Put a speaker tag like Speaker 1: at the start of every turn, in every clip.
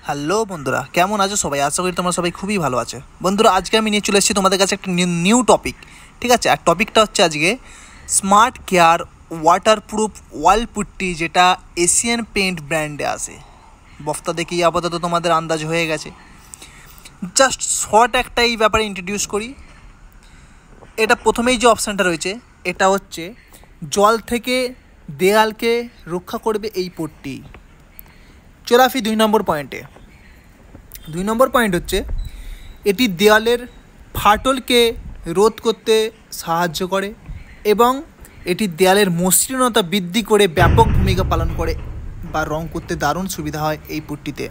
Speaker 1: Hello বন্ধুরা, কেমন আছো সবাই? আশা করি তোমরা সবাই খুবই ভালো আছে। বন্ধুরা, আজকে আমি নিয়ে চলে এসেছি তোমাদের কাছে একটা নিউ টপিক। ঠিক আছে, আর টপিকটা হচ্ছে আজকে স্মার্ট কেয়ার ওয়াটারপ্রুফ ওয়াল পুট্টি, যেটা এশিয়ান পেইন্ট ব্র্যান্ডে আসে। বফতা দেখি আপাতত তোমাদের আন্দাজ হয়ে গেছে। জাস্ট শর্ট একটা এই ব্যাপারে ইন্ট্রোডিউস করি। এটা প্রথমেই যে অপশানটা রয়েছে, এটা হচ্ছে জল থেকে দেয়ালকে রক্ষা করবে এই পট্টি। চলে আসি 2 নম্বর পয়েন্টে। 2 নম্বর পয়েন্ট হচ্ছে এটি দেওয়ালের ফাটলকে রোধ করতে সাহায্য করে এবং এটি দেয়ালের মসৃণতা বৃদ্ধি করে ব্যাপক ভূমিকা পালন করে বা রং করতে দারুণ সুবিধা হয় এই পট্টিতে।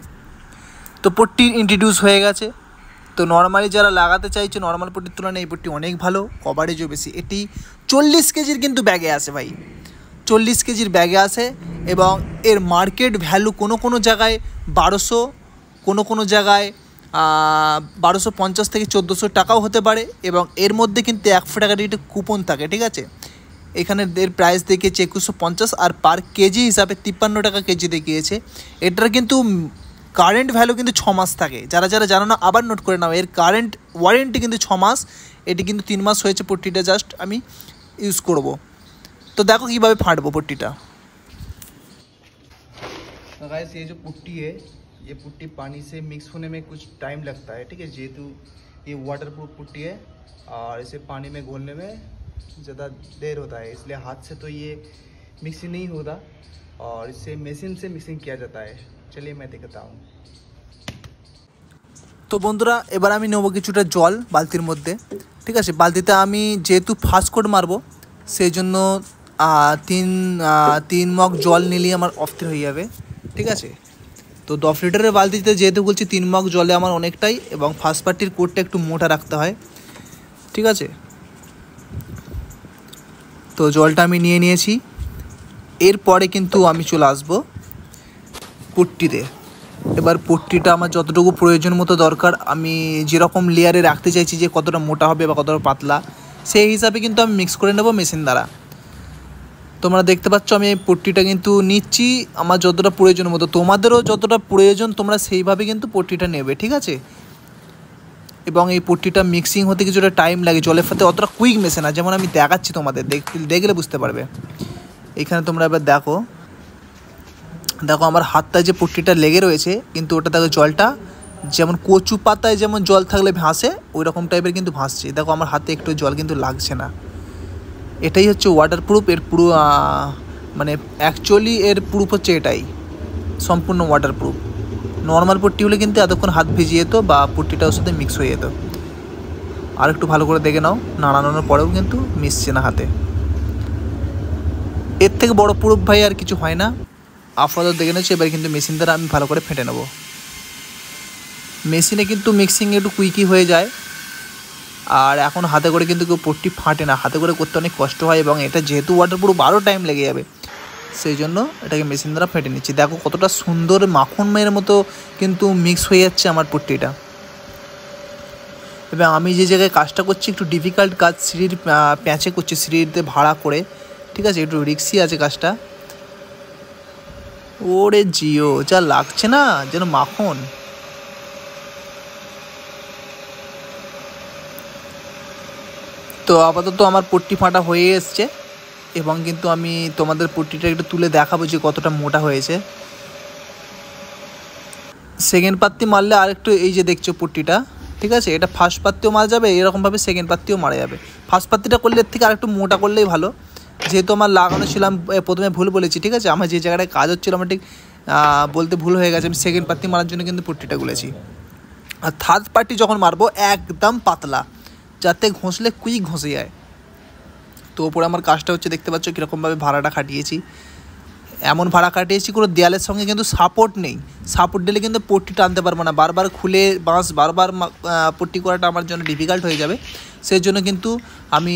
Speaker 1: তো পট্টি ইন্ট্রোডিউস হয়ে গেছে। তো নর্মালি যারা লাগাতে চাইছে, নর্মাল পট্টির তুলনায় এই পট্টি অনেক ভালো, কভারেজও বেশি। এটি 40 কেজির কিন্তু ব্যাগে আসে ভাই, 40 কেজির ব্যাগে আসে এবং এর মার্কেট ভ্যালু কোনো জায়গায় 1200, কোনো জায়গায় 1250 থেকে 1400 টাকাও হতে পারে। এবং এর মধ্যে কিন্তু 100 টাকার একটা কুপন থাকে। ঠিক আছে, এখানে এর প্রাইস দেখিয়েছে 2150 আর পার কেজি হিসাবে 53 টাকা কেজি দেখিয়েছে। এটার কিন্তু কারেন্ট ভ্যালু কিন্তু 6 মাস থাকে। যারা জানো না আবার নোট করে নাও, এর কারেন্ট ওয়ারেন্টি কিন্তু 6 মাস। এটি কিন্তু 3 মাস হয়েছে পট্টিটা জাস্ট আমি ইউজ করব। तो देखो कীভাবে फाड़बो पुट्टीटा।
Speaker 2: तो गाइस ये जो पुट्टी है, ये पुट्टी पानी से मिक्स होने में कुछ टाइम लगता है। ठीक है, जेहेतु ये वाटरप्रूफ पुट्टी है और इसे पानी में घोलने में ज़्यादा देर होता है, इसलिए हाथ से तो ये मिक्सिंग नहीं होता और इससे मशीन से मिक्सिंग किया जाता है। चलिए मैं दिखाता हूँ।
Speaker 1: तो বন্ধুরা, এবার আমি নেব কিছুটা জল বালতির মধ্যে। ঠিক আছে, বালতিতে আমি যেহেতু ফার্স্ট কোট মারবো সেই জন্য 3 মগ জল নিলেই আমার অস্থির হয়ে যাবে। ঠিক আছে, তো 10 লিটারের বালতিতে যেহেতু বলছি 3 মগ জলে আমার অনেকটাই, এবং ফার্স্ট পার্টির কোটটা একটু মোটা রাখতে হয়। ঠিক আছে, তো জলটা আমি নিয়ে নিয়েছি। এরপরে কিন্তু আমি চলে আসবো পট্টিতে। এবার পট্টিটা আমার যতটুকু প্রয়োজন মতো দরকার, আমি যেরকম লেয়ারে রাখতে চাইছি যে কতটা মোটা হবে বা কতটা পাতলা, সেই হিসাবে কিন্তু আমি মিক্স করে নেব মেশিন দ্বারা। তোমরা দেখতে পাচ্ছ আমি এই পট্টিটা কিন্তু নিচ্ছি আমার যতটা প্রয়োজন মতো। তোমাদেরও যতটা প্রয়োজন তোমরা সেইভাবে কিন্তু পট্টিটা নেবে। ঠিক আছে, এবং এই পট্টিটা মিক্সিং হতে কিছুটা টাইম লাগে, জলের সাথে অতটা কুইক মেশে না। যেমন আমি দেখাচ্ছি তোমাদের, দেখলে বুঝতে পারবে। এখানে তোমরা এবার দেখো আমার হাতটায় যে পট্টিটা লেগে রয়েছে, কিন্তু ওটা দেখো জলটা যেমন কচু পাতায় যেমন জল থাকলে ভাসে ওই রকম টাইপের কিন্তু ভাসছে। দেখো আমার হাতে একটু জল কিন্তু লাগছে না। এটাই হচ্ছে ওয়াটারপ্রুফ। এর পুরো মানে অ্যাকচুয়ালি এর প্রুফ হচ্ছে এটাই, সম্পূর্ণ ওয়াটারপ্রুফ। নর্মাল পট্টি হলে কিন্তু এতক্ষণ হাত ভিজিয়ে যেত বা পট্টিটা ওর সাথে মিক্স হয়ে যেত। আর একটু ভালো করে দেখে নাও, নাড়ানোর পরেও কিন্তু মিশছে না হাতে। এর থেকে বড় প্রুফ ভাই আর কিছু হয় না। আপাতত দেখে নিচ্ছি। এবার কিন্তু মেশিন দ্বারা আমি ভালো করে ফেটে নেব। মেশিনে কিন্তু মিক্সিং একটু কুইকই হয়ে যায়, আর এখন হাতে করে কিন্তু কেউ পট্টি ফাটে না। হাতে করে করতে অনেক কষ্ট হয়, এবং এটা যেহেতু ওয়াটারপ্রুফ আরও টাইম লেগে যাবে, সেই জন্য এটাকে মেশিন দ্বারা ফেটে নিচ্ছি। দেখো কতটা সুন্দর মাখন মেয়ের মতো কিন্তু মিক্স হয়ে যাচ্ছে আমার পট্টিটা। এবং আমি যে জায়গায় কাজটা করছি একটু ডিফিকাল্ট কাজ, সিঁড়ির প্যাঁচে করছি, সিঁড়িতে ভাড়া করে। ঠিক আছে, একটু রিক্সি আছে কাজটা। ওরে জিও, যা লাগছে না যেন মাখন। তো আপাতত আমার পট্টি ফাটা হয়ে এসছে, এবং কিন্তু আমি তোমাদের পট্টিটা একটু তুলে দেখাবো যে কতটা মোটা হয়েছে। সেকেন্ড পাত্তি মারলে আর একটু, এই যে দেখছো পট্টিটা, ঠিক আছে, এটা ফার্স্ট পাত্তিও মারা যাবে, এরকমভাবে সেকেন্ড পাত্তিও মারা যাবে। ফার্স্ট পাত্তিটা করলে এর থেকে আর একটু মোটা করলেই ভালো। যেহেতু আমার লাগানো ছিলাম, প্রথমে ভুল বলেছি। ঠিক আছে, আমার যে জায়গাটায় কাজ হচ্ছিলো আমার ঠিক বলতে ভুল হয়ে গেছে। আমি সেকেন্ড পাত্তি মারার জন্য কিন্তু পট্টিটা গুলেছি। আর থার্ড পার্টি যখন মারবো একদম পাতলা, যাতে ঘষলে কুইক ঘষে যায়। তো ওপরে আমার কাজটা হচ্ছে, দেখতে পাচ্ছ কীরকমভাবে ভাড়াটা খাটিয়েছি। এমন ভাড়া কাটিয়েছি কোনো দেয়ালের সঙ্গে কিন্তু সাপোর্ট নেই। সাপোর্ট দিলে কিন্তু পট্টি টানতে পারবো না, বারবার খুলে বাঁশ বারবার পট্টি করাটা আমার জন্য ডিফিকাল্ট হয়ে যাবে। সেই জন্য কিন্তু আমি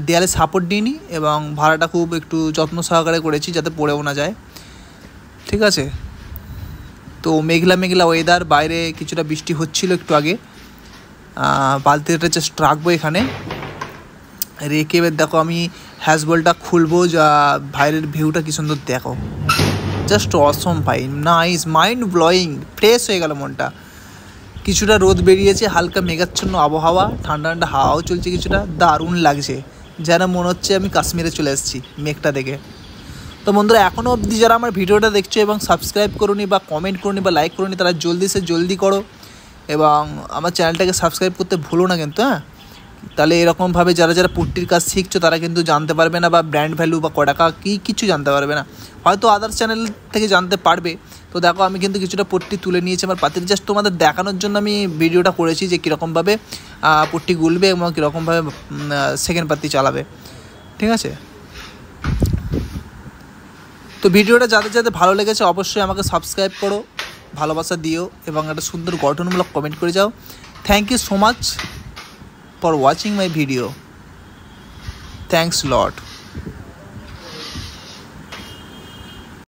Speaker 1: দেয়ালে সাপোর্ট দিইনি, এবং ভাড়াটা খুব একটু যত্ন সহকারে করেছি যাতে পড়েও না যায়। ঠিক আছে, তো মেঘলা ওয়েদার, বাইরে কিছুটা বৃষ্টি হচ্ছিল একটু আগে। বালতিটা জাস্ট রাখবো এখানে রেখে। এবার দেখো আমি হ্যাশবলটা খুলবো, যা বাইরের ভিউটা কী সুন্দর দেখো। জাস্ট অসম ভাই, নাইস, মাইন্ড ব্লোয়িং, ফ্রেশ হয়ে গেল মনটা। কিছুটা রোদ বেরিয়েছে, হালকা মেঘাচ্ছন্ন আবহাওয়া, ঠান্ডা ঠান্ডা হাওয়াও চলছে কিছুটা, দারুণ লাগছে, যেন মনে হচ্ছে আমি কাশ্মীরে চলে এসেছি মেঘটা দেখে। তো বন্ধুরা এখনও অবধি যারা আমার ভিডিওটা দেখছো এবং সাবস্ক্রাইব করোনি বা কমেন্ট করোনি বা লাইক করোনি, তারা জলদি করো এবং আমার চ্যানেলটাকে সাবস্ক্রাইব করতে ভুলো না কিন্তু, হ্যাঁ। তাহলে এরকমভাবে যারা পুট্টির কাজ শিখছো তারা কিন্তু জানতে পারবে না, বা ব্র্যান্ড ভ্যালু বা টাকা কিছু জানতে পারবে না, হয়তো আদার্স চ্যানেল থেকে জানতে পারবে। তো দেখো আমি কিন্তু কিছুটা পুট্টি তুলে নিয়েছি আমার পাতিল, জাস্ট তোমাদের দেখানোর জন্য আমি ভিডিওটা করেছি যে কীরকমভাবে পুট্টি গুলবে এবং কীরকমভাবে সেকেন্ড পাত্তি চালাবে, ঠিক আছে। তো ভিডিওটা যাদের ভালো লেগেছে অবশ্যই আমাকে সাবস্ক্রাইব করো, ভালোবাসা দিও এবং একটা সুন্দর গঠনমূলক কমেন্ট করে যাও। Thank you so much for watching my video, thanks lot.